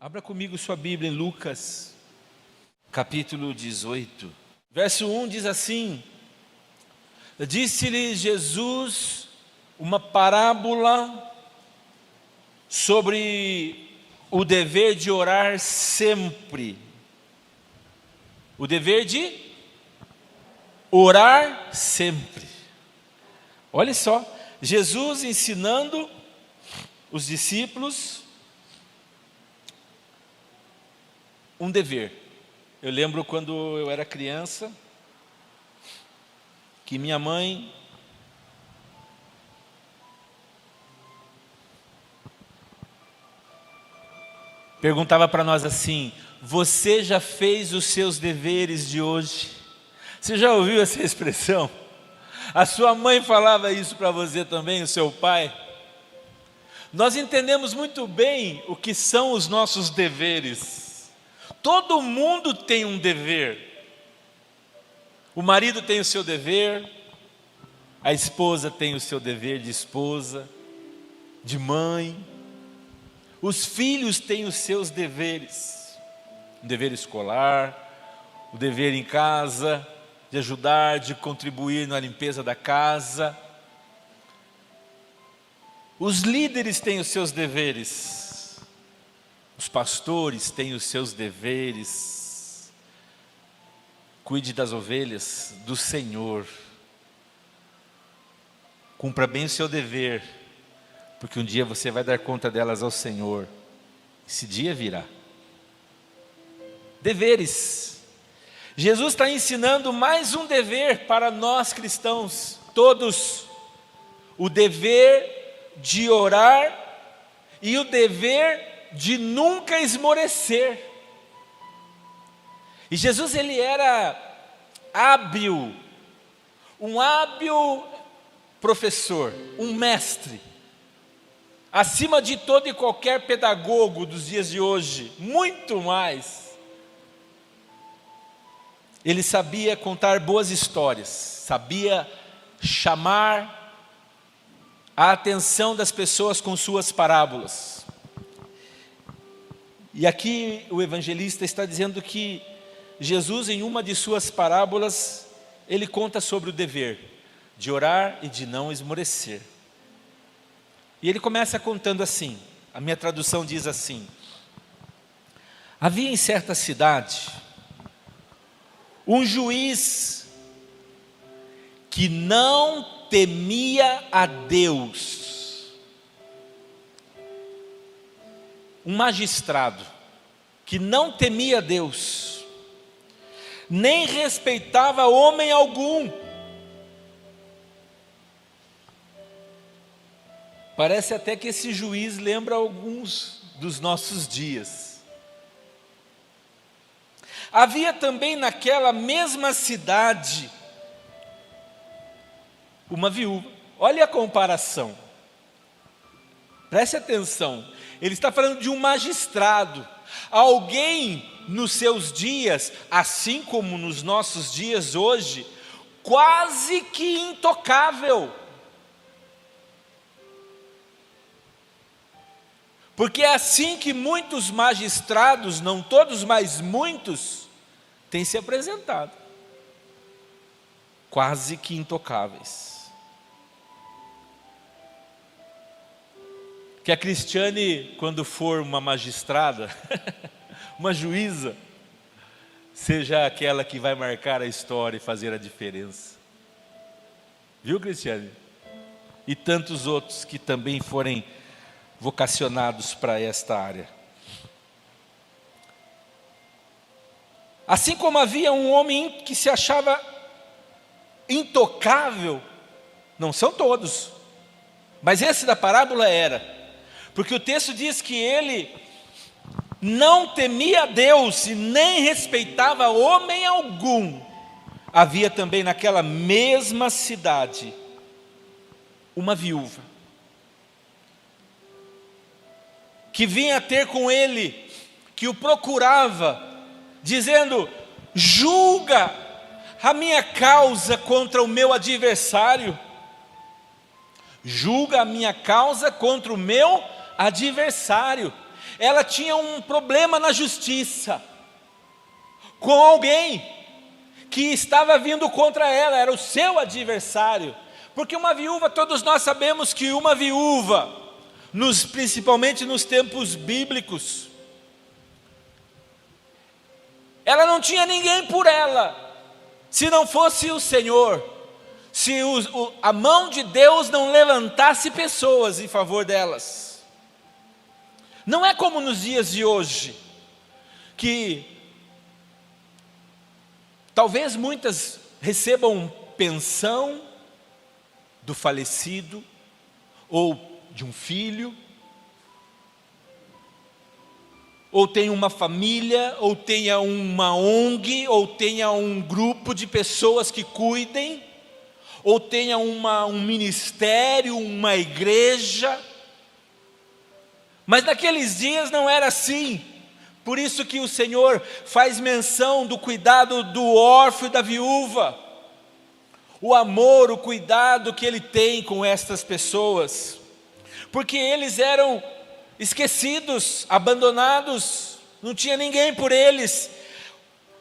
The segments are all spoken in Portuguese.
Abra comigo sua Bíblia em Lucas, capítulo 18. Verso 1 diz assim: Disse-lhe Jesus uma parábola sobre o dever de orar sempre. O dever de orar sempre. Olha só, Jesus ensinando os discípulos um dever. Eu lembro quando eu era criança, que minha mãe perguntava para nós assim: você já fez os seus deveres de hoje? Você já ouviu essa expressão? A sua mãe falava isso para você também, o seu pai? Nós entendemos muito bem o que são os nossos deveres. Todo mundo tem um dever. O marido tem o seu dever, a esposa tem o seu dever de esposa, de mãe. Os filhos têm os seus deveres. O dever escolar, o dever em casa, de ajudar, de contribuir na limpeza da casa. Os líderes têm os seus deveres. Os pastores têm os seus deveres. Cuide das ovelhas do Senhor. Cumpra bem o seu dever, porque um dia você vai dar conta delas ao Senhor. Esse dia virá. Deveres. Jesus está ensinando mais um dever para nós cristãos, todos. O dever de orar e o dever de nunca esmorecer. E Jesus, ele era hábil, um hábil professor, um mestre, acima de todo e qualquer pedagogo dos dias de hoje, muito mais. Ele sabia contar boas histórias, sabia chamar a atenção das pessoas com suas parábolas. E aqui o evangelista está dizendo que Jesus, em uma de suas parábolas, ele conta sobre o dever de orar e de não esmorecer. E ele começa contando assim, a minha tradução diz assim: havia em certa cidade um juiz que não temia a Deus. Um magistrado que não temia Deus, nem respeitava homem algum. Parece até que esse juiz lembra alguns dos nossos dias. Havia também naquela mesma cidade uma viúva. Olha a comparação. Preste atenção. Ele está falando de um magistrado, alguém nos seus dias, assim como nos nossos dias hoje, quase que intocável. Porque é assim que muitos magistrados, não todos, mas muitos, têm se apresentado. Quase que intocáveis. Que a Cristiane, quando for uma magistrada, uma juíza, seja aquela que vai marcar a história e fazer a diferença. Viu, Cristiane? E tantos outros que também forem vocacionados para esta área. Assim como havia um homem que se achava intocável, não são todos, mas esse da parábola era. Porque o texto diz que ele não temia a Deus e nem respeitava homem algum. Havia também naquela mesma cidade uma viúva que vinha ter com ele, que o procurava, dizendo: julga a minha causa contra o meu adversário. Julga a minha causa contra o meu adversário. ela tinha um problema na justiça, com alguém que estava vindo contra ela, era o seu adversário. Porque uma viúva, todos nós sabemos que uma viúva, principalmente nos tempos bíblicos, ela não tinha ninguém por ela, se não fosse o Senhor, se a mão de Deus não levantasse pessoas em favor delas. Não é como nos dias de hoje, que talvez muitas recebam pensão do falecido, ou de um filho, ou tenha uma família, ou tenha uma ONG, ou tenha um grupo de pessoas que cuidem, ou tenha um ministério, uma igreja. Mas naqueles dias não era assim. Por isso que o Senhor faz menção do cuidado do órfão e da viúva, o amor, o cuidado que Ele tem com estas pessoas, porque eles eram esquecidos, abandonados, não tinha ninguém por eles.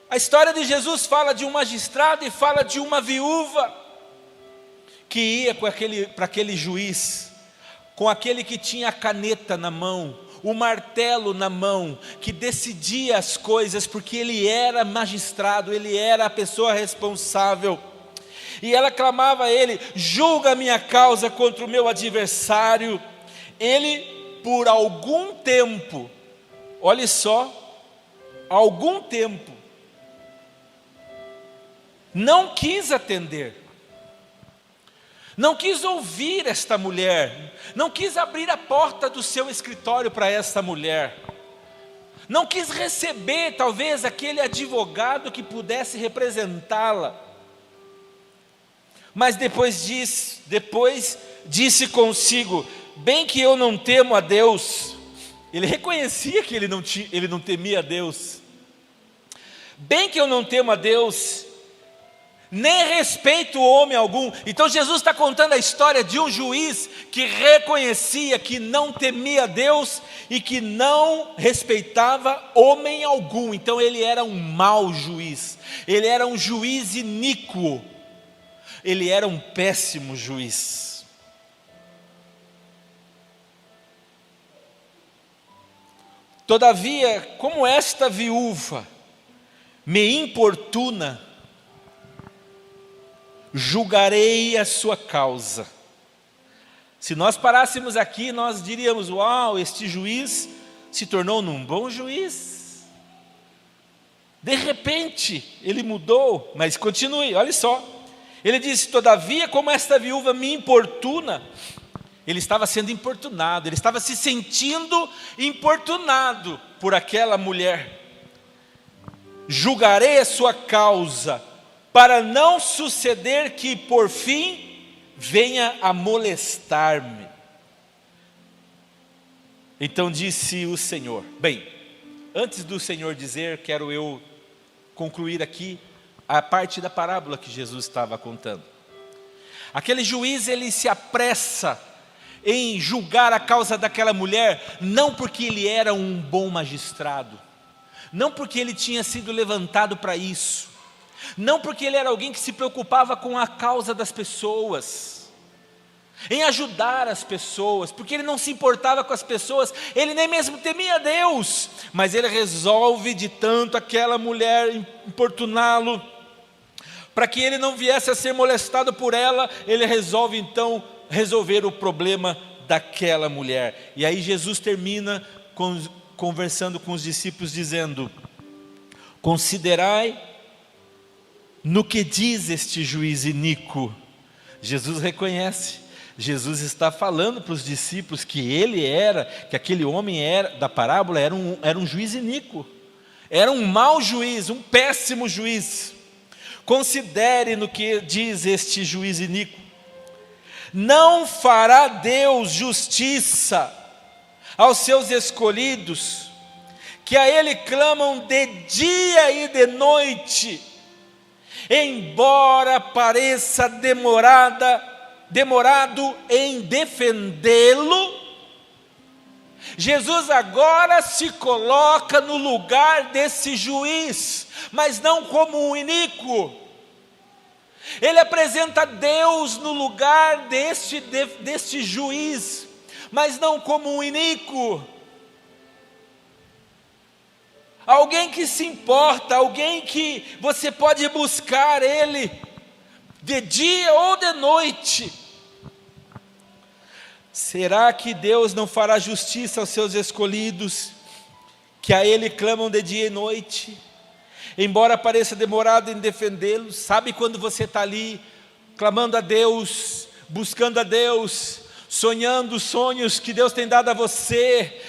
A história de Jesus fala de um magistrado e fala de uma viúva que ia para aquele juiz, com aquele que tinha a caneta na mão, o martelo na mão, que decidia as coisas, porque ele era magistrado, ele era a pessoa responsável. E ela clamava a ele: julga a minha causa contra o meu adversário. Ele, por algum tempo, olhe só, algum tempo, não quis atender, não quis ouvir esta mulher, não quis abrir a porta do seu escritório para esta mulher, não quis receber talvez aquele advogado que pudesse representá-la. Mas depois disse consigo: bem que eu não temo a Deus. Ele reconhecia que ele não temia a Deus. Bem que eu não temo a Deus, nem respeito homem algum. Então Jesus está contando a história de um juiz que reconhecia que não temia Deus e que não respeitava homem algum. Então ele era um mau juiz, ele era um juiz iníquo, ele era um péssimo juiz. Todavia, como esta viúva me importuna, julgarei a sua causa. Se nós parássemos aqui, nós diríamos: uau, este juiz se tornou num bom juiz. De repente, ele mudou. Mas continue, olha só. Ele disse: todavia, como esta viúva me importuna. Ele estava sendo importunado, ele estava se sentindo importunado por aquela mulher. Julgarei a sua causa, para não suceder que por fim venha a molestar-me. Então disse o Senhor. Bem, antes do Senhor dizer, quero eu concluir aqui a parte da parábola que Jesus estava contando. Aquele juiz, ele se apressa em julgar a causa daquela mulher, não porque ele era um bom magistrado, não porque ele tinha sido levantado para isso, não porque ele era alguém que se preocupava com a causa das pessoas, em ajudar as pessoas, porque ele não se importava com as pessoas, ele nem mesmo temia Deus, mas ele resolve, de tanto aquela mulher importuná-lo, para que ele não viesse a ser molestado por ela, ele resolve então resolver o problema daquela mulher. E aí Jesus termina conversando com os discípulos dizendo: considerai no que diz este juiz iníquo. Jesus reconhece, Jesus está falando para os discípulos que aquele homem da parábola era um juiz iníquo, era um mau juiz, um péssimo juiz. Considere no que diz este juiz iníquo. Não fará Deus justiça aos seus escolhidos, que a Ele clamam de dia e de noite, embora pareça demorado em defendê-lo? Jesus agora se coloca no lugar desse juiz, mas não como um iníquo. Ele apresenta Deus no lugar deste juiz, mas não como um iníquo. Alguém que se importa, alguém que você pode buscar Ele, de dia ou de noite. Será que Deus não fará justiça aos seus escolhidos, que a Ele clamam de dia e noite? Embora pareça demorado em defendê-los, sabe quando você está ali, clamando a Deus, buscando a Deus, sonhando os sonhos que Deus tem dado a você,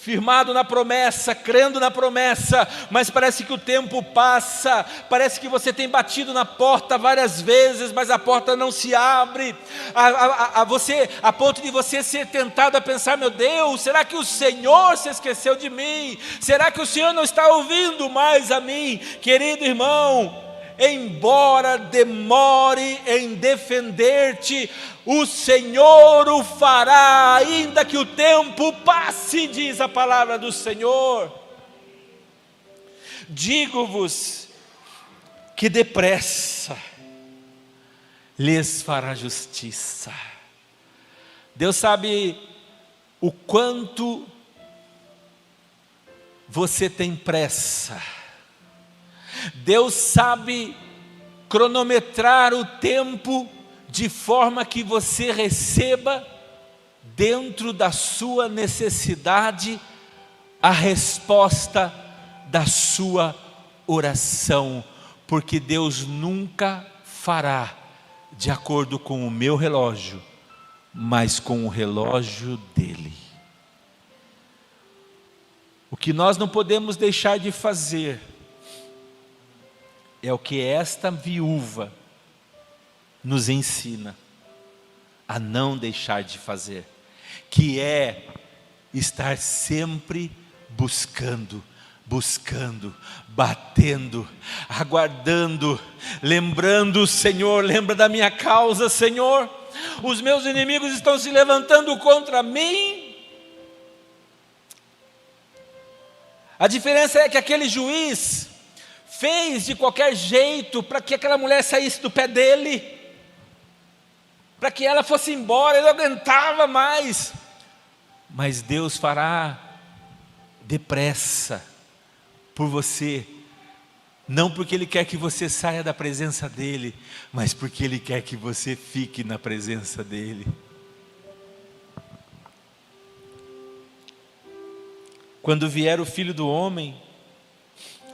firmado na promessa, crendo na promessa, mas parece que o tempo passa, parece que você tem batido na porta várias vezes, mas a porta não se abre, a ponto de você ser tentado a pensar: meu Deus, será que o Senhor se esqueceu de mim? Será que o Senhor não está ouvindo mais a mim? Querido irmão, embora demore em defender-te, o Senhor o fará, ainda que o tempo passe, diz a palavra do Senhor. Digo-vos que depressa lhes fará justiça. Deus sabe o quanto você tem pressa. Deus sabe cronometrar o tempo de forma que você receba, dentro da sua necessidade, a resposta da sua oração, porque Deus nunca fará de acordo com o meu relógio, mas com o relógio dele. O que nós não podemos deixar de fazer é o que esta viúva nos ensina a não deixar de fazer, que é estar sempre buscando, batendo, aguardando, lembrando: Senhor, lembra da minha causa, Senhor, os meus inimigos estão se levantando contra mim. A diferença é que aquele juiz fez de qualquer jeito para que aquela mulher saísse do pé dele, para que ela fosse embora, ele não aguentava mais. Mas Deus fará depressa por você, não porque Ele quer que você saia da presença dEle, mas porque Ele quer que você fique na presença dEle. Quando vier o Filho do Homem,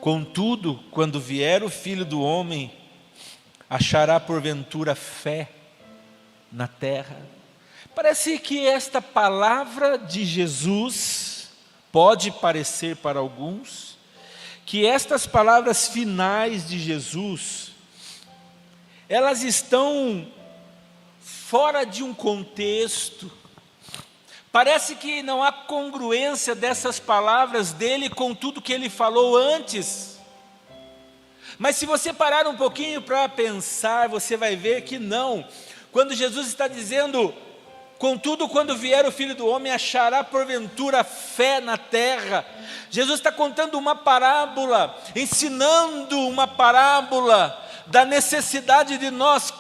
contudo, quando vier o Filho do Homem, achará porventura fé na terra? Parece que esta palavra de Jesus, pode parecer para alguns, que estas palavras finais de Jesus, elas estão fora de um contexto. Parece que não há congruência dessas palavras dele com tudo que ele falou antes. Mas se você parar um pouquinho para pensar, você vai ver que não. Quando Jesus está dizendo: contudo, quando vier o Filho do Homem, achará porventura fé na terra. Jesus está contando uma parábola, ensinando uma parábola da necessidade de nós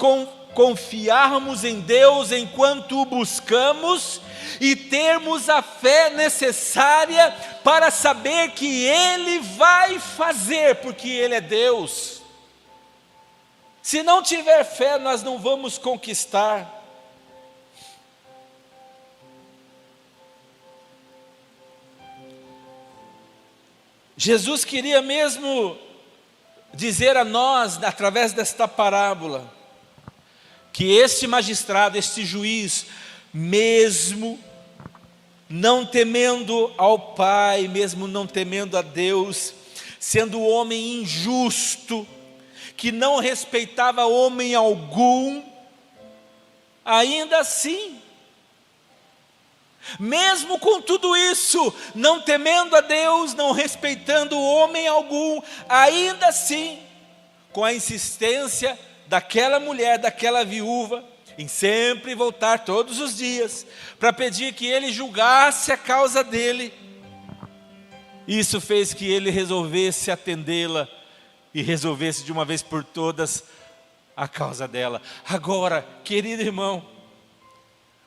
confiarmos em Deus enquanto o buscamos e termos a fé necessária para saber que Ele vai fazer, porque Ele é Deus. Se não tiver fé, nós não vamos conquistar. Jesus queria mesmo dizer a nós, através desta parábola, que este magistrado, este juiz, mesmo não temendo ao Pai, mesmo não temendo a Deus, sendo homem injusto, que não respeitava homem algum, ainda assim, mesmo com tudo isso, não temendo a Deus, não respeitando homem algum, ainda assim, com a insistência daquela mulher, daquela viúva, em sempre voltar todos os dias, para pedir que ele julgasse a causa dele. Isso fez que ele resolvesse atendê-la e resolvesse de uma vez por todas a causa dela. Agora, querido irmão,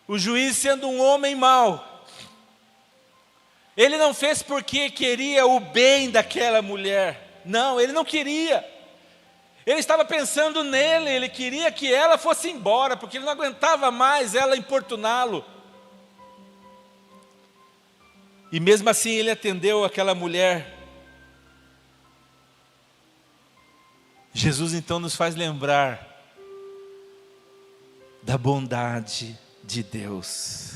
o juiz, sendo um homem mau, ele não fez porque queria o bem daquela mulher. Não, ele não queria. Ele estava pensando nele, ele queria que ela fosse embora, porque ele não aguentava mais ela importuná-lo. E mesmo assim ele atendeu aquela mulher. Jesus então nos faz lembrar da bondade de Deus.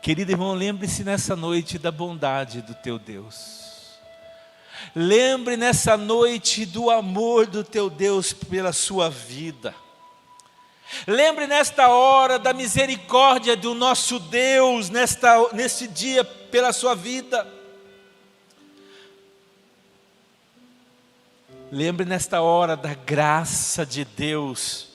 Querido irmão, lembre-se nessa noite da bondade do teu Deus. Lembre nessa noite do amor do teu Deus pela sua vida. Lembre nesta hora da misericórdia do nosso Deus neste dia pela sua vida. Lembre nesta hora da graça de Deus,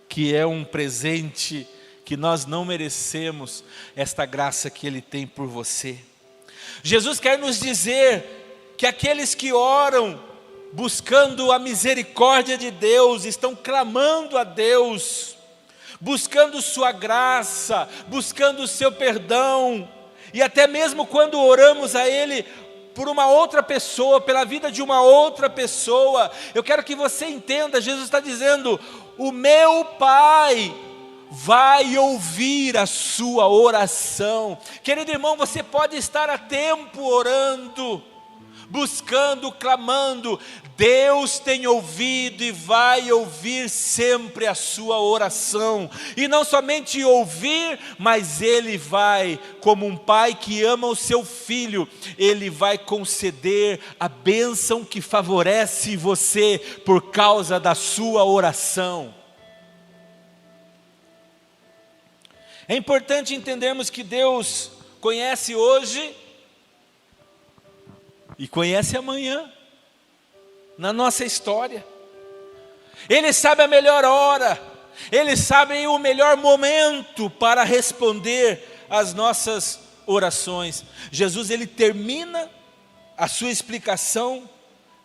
que é um presente que nós não merecemos, esta graça que Ele tem por você. Jesus quer nos dizer que aqueles que oram buscando a misericórdia de Deus, estão clamando a Deus, buscando sua graça, buscando o seu perdão, e até mesmo quando oramos a Ele por uma outra pessoa, pela vida de uma outra pessoa, eu quero que você entenda, Jesus está dizendo, o meu Pai vai ouvir a sua oração. Querido irmão, você pode estar a tempo orando, buscando, clamando, Deus tem ouvido e vai ouvir sempre a sua oração, e não somente ouvir, mas Ele vai, como um pai que ama o seu filho, Ele vai conceder a bênção que favorece você, por causa da sua oração. É importante entendermos que Deus conhece hoje, e conhece amanhã, na nossa história. Ele sabe a melhor hora, Ele sabe o melhor momento para responder às nossas orações. Jesus, Ele termina a sua explicação,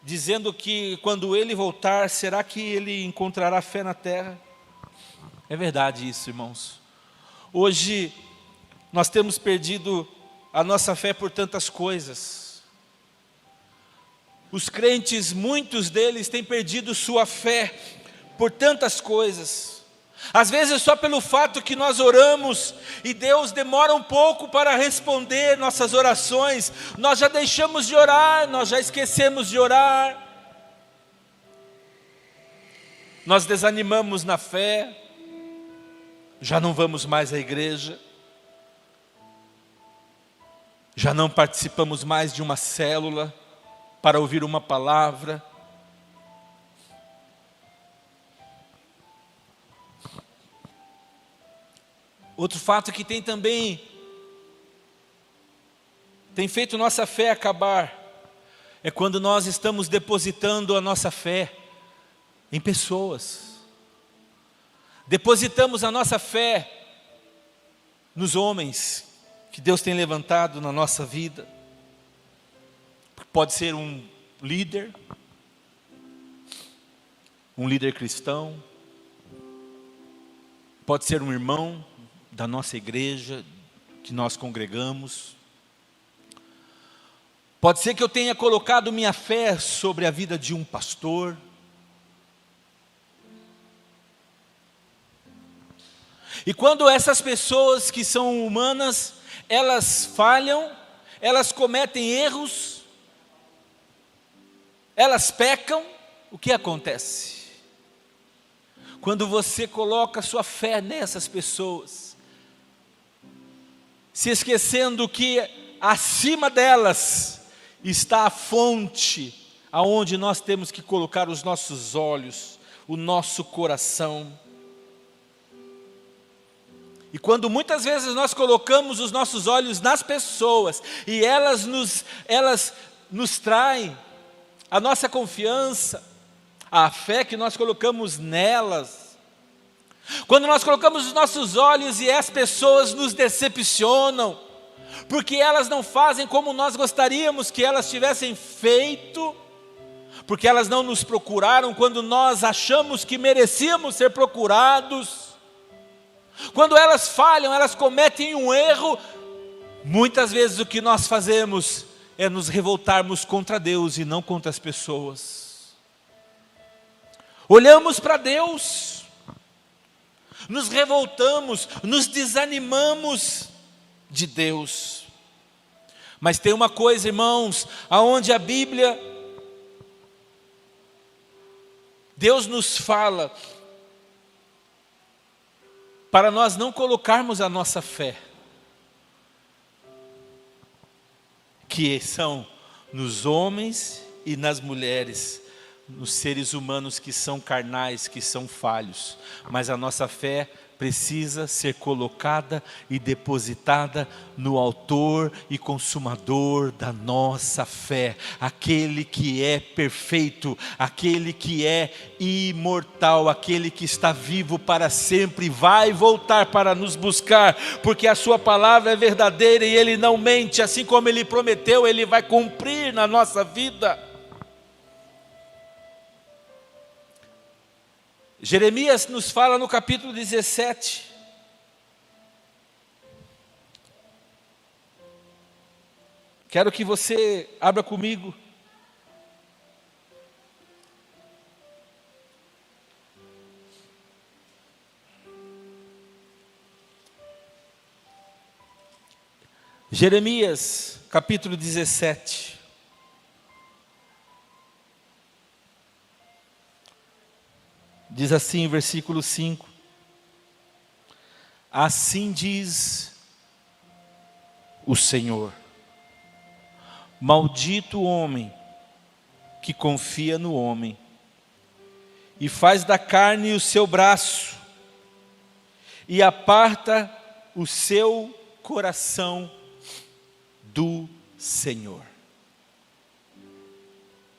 dizendo que quando Ele voltar, será que Ele encontrará fé na terra? É verdade isso, irmãos. Hoje, nós temos perdido a nossa fé por tantas coisas. Os crentes, muitos deles têm perdido sua fé por tantas coisas. Às vezes só pelo fato que nós oramos e Deus demora um pouco para responder nossas orações, nós já deixamos de orar, nós já esquecemos de orar. Nós desanimamos na fé, já não vamos mais à igreja, já não participamos mais de uma célula para ouvir uma palavra. Outro fato que tem feito nossa fé acabar, é quando nós estamos depositando a nossa fé em pessoas. Depositamos a nossa fé nos homens que Deus tem levantado na nossa vida. Pode ser um líder cristão, pode ser um irmão da nossa igreja, que nós congregamos. Pode ser que eu tenha colocado minha fé sobre a vida de um pastor. E quando essas pessoas que são humanas, elas falham, elas cometem erros, elas pecam, o que acontece? Quando você coloca sua fé nessas pessoas, se esquecendo que acima delas está a fonte, aonde nós temos que colocar os nossos olhos, o nosso coração. E quando muitas vezes nós colocamos os nossos olhos nas pessoas, e elas nos traem a nossa confiança, a fé que nós colocamos nelas, Quando nós colocamos os nossos olhos e as pessoas nos decepcionam, porque elas não fazem como nós gostaríamos que elas tivessem feito, porque elas não nos procuraram quando nós achamos que merecíamos ser procurados, quando elas falham, elas cometem um erro, muitas vezes o que nós fazemos é nos revoltarmos contra Deus e não contra as pessoas. Olhamos para Deus, nos revoltamos, nos desanimamos de Deus. Mas tem uma coisa, irmãos, aonde a Bíblia, Deus nos fala para nós não colocarmos a nossa fé, que são nos homens e nas mulheres, nos seres humanos que são carnais, que são falhos, mas a nossa fé precisa ser colocada e depositada no autor e consumador da nossa fé, aquele que é perfeito, aquele que é imortal, aquele que está vivo para sempre, vai voltar para nos buscar, porque a sua palavra é verdadeira e ele não mente, assim como ele prometeu, ele vai cumprir na nossa vida. Jeremias nos fala no capítulo 17, quero que você abra comigo. Jeremias, capítulo 17. Diz assim, versículo 5. Assim diz o Senhor: maldito o homem que confia no homem e faz da carne o seu braço e aparta o seu coração do Senhor.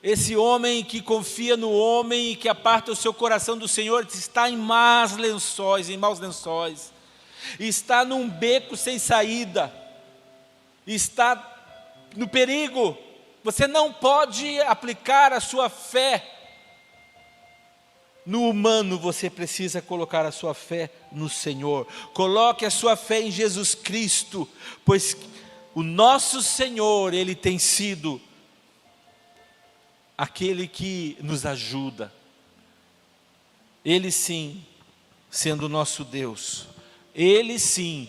Esse homem que confia no homem e que aparta o seu coração do Senhor está em maus lençóis, está num beco sem saída, está no perigo. Você não pode aplicar a sua fé no humano, você precisa colocar a sua fé no Senhor. Coloque a sua fé em Jesus Cristo, pois o nosso Senhor, Ele tem sido aquele que nos ajuda. Ele sim, sendo o nosso Deus, Ele sim,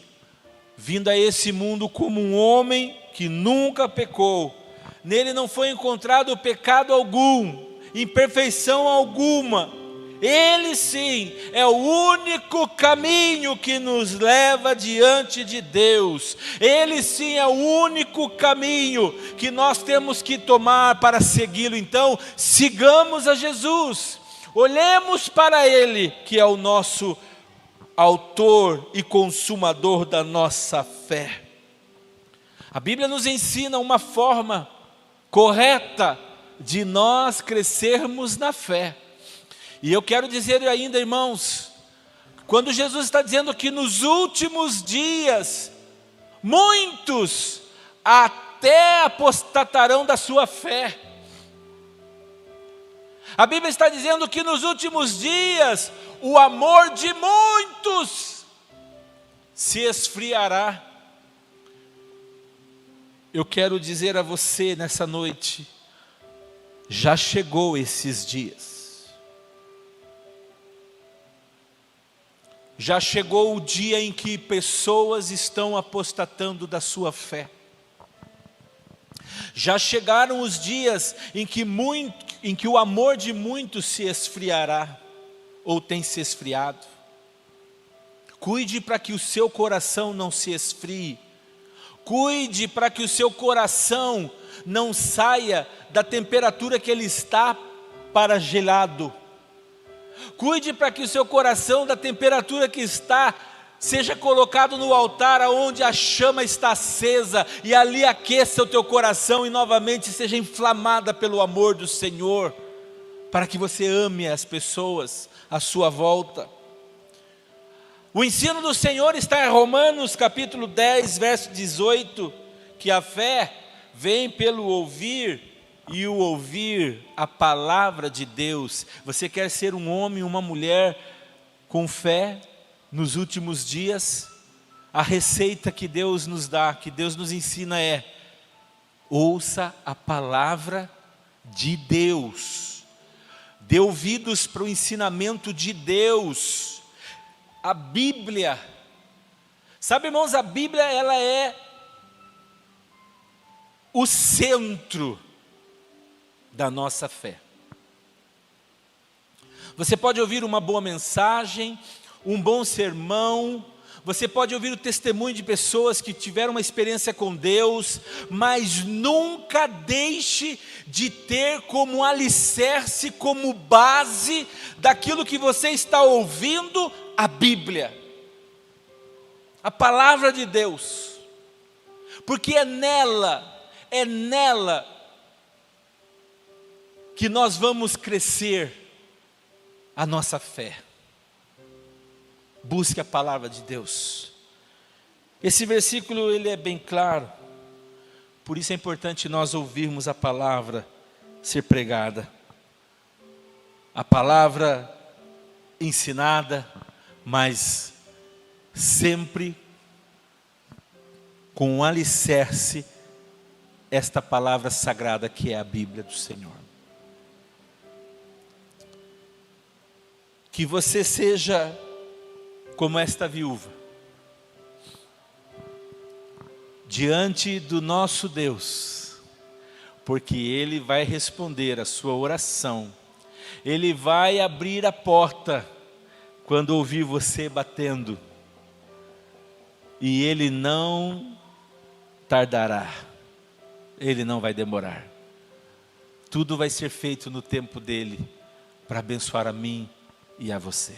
vindo a esse mundo como um homem que nunca pecou, nele não foi encontrado pecado algum, imperfeição alguma. Ele sim é o único caminho que nos leva diante de Deus. Ele sim é o único caminho que nós temos que tomar para segui-lo. Então, sigamos a Jesus, olhemos para Ele, que é o nosso autor e consumador da nossa fé. A Bíblia nos ensina uma forma correta de nós crescermos na fé. E eu quero dizer ainda, irmãos, quando Jesus está dizendo que nos últimos dias, muitos até apostatarão da sua fé. A Bíblia está dizendo que nos últimos dias, o amor de muitos se esfriará. Eu quero dizer a você nessa noite, já chegou esses dias. Já chegou o dia em que pessoas estão apostatando da sua fé. Já chegaram os dias em que o amor de muitos se esfriará, ou tem se esfriado. Cuide para que o seu coração não se esfrie. Cuide para que o seu coração não saia da temperatura que ele está para gelado. Cuide para que o seu coração, da temperatura que está, seja colocado no altar onde a chama está acesa, e ali aqueça o teu coração e novamente seja inflamada pelo amor do Senhor, para que você ame as pessoas à sua volta. O ensino do Senhor está em Romanos capítulo 10, verso 18, que a fé vem pelo ouvir, e o ouvir a palavra de Deus. Você quer ser um homem, uma mulher com fé nos últimos dias? A receita que Deus nos dá, que Deus nos ensina é: ouça a palavra de Deus. Dê ouvidos para o ensinamento de Deus. A Bíblia, sabe, irmãos, a Bíblia, ela é o centro da nossa fé. Você pode ouvir uma boa mensagem, um bom sermão, você pode ouvir o testemunho de pessoas que tiveram uma experiência com Deus, mas nunca deixe de ter como alicerce, como base daquilo que você está ouvindo, a Bíblia, a palavra de Deus, porque é nela que nós vamos crescer a nossa fé. Busque a palavra de Deus. Esse versículo, ele é bem claro, por isso é importante nós ouvirmos a palavra ser pregada, a palavra ensinada, mas sempre com um alicerce, esta palavra sagrada que é a Bíblia do Senhor. Que você seja como esta viúva, diante do nosso Deus, porque Ele vai responder a sua oração, Ele vai abrir a porta, quando ouvir você batendo, e Ele não tardará, Ele não vai demorar, tudo vai ser feito no tempo dEle, para abençoar a mim e a você.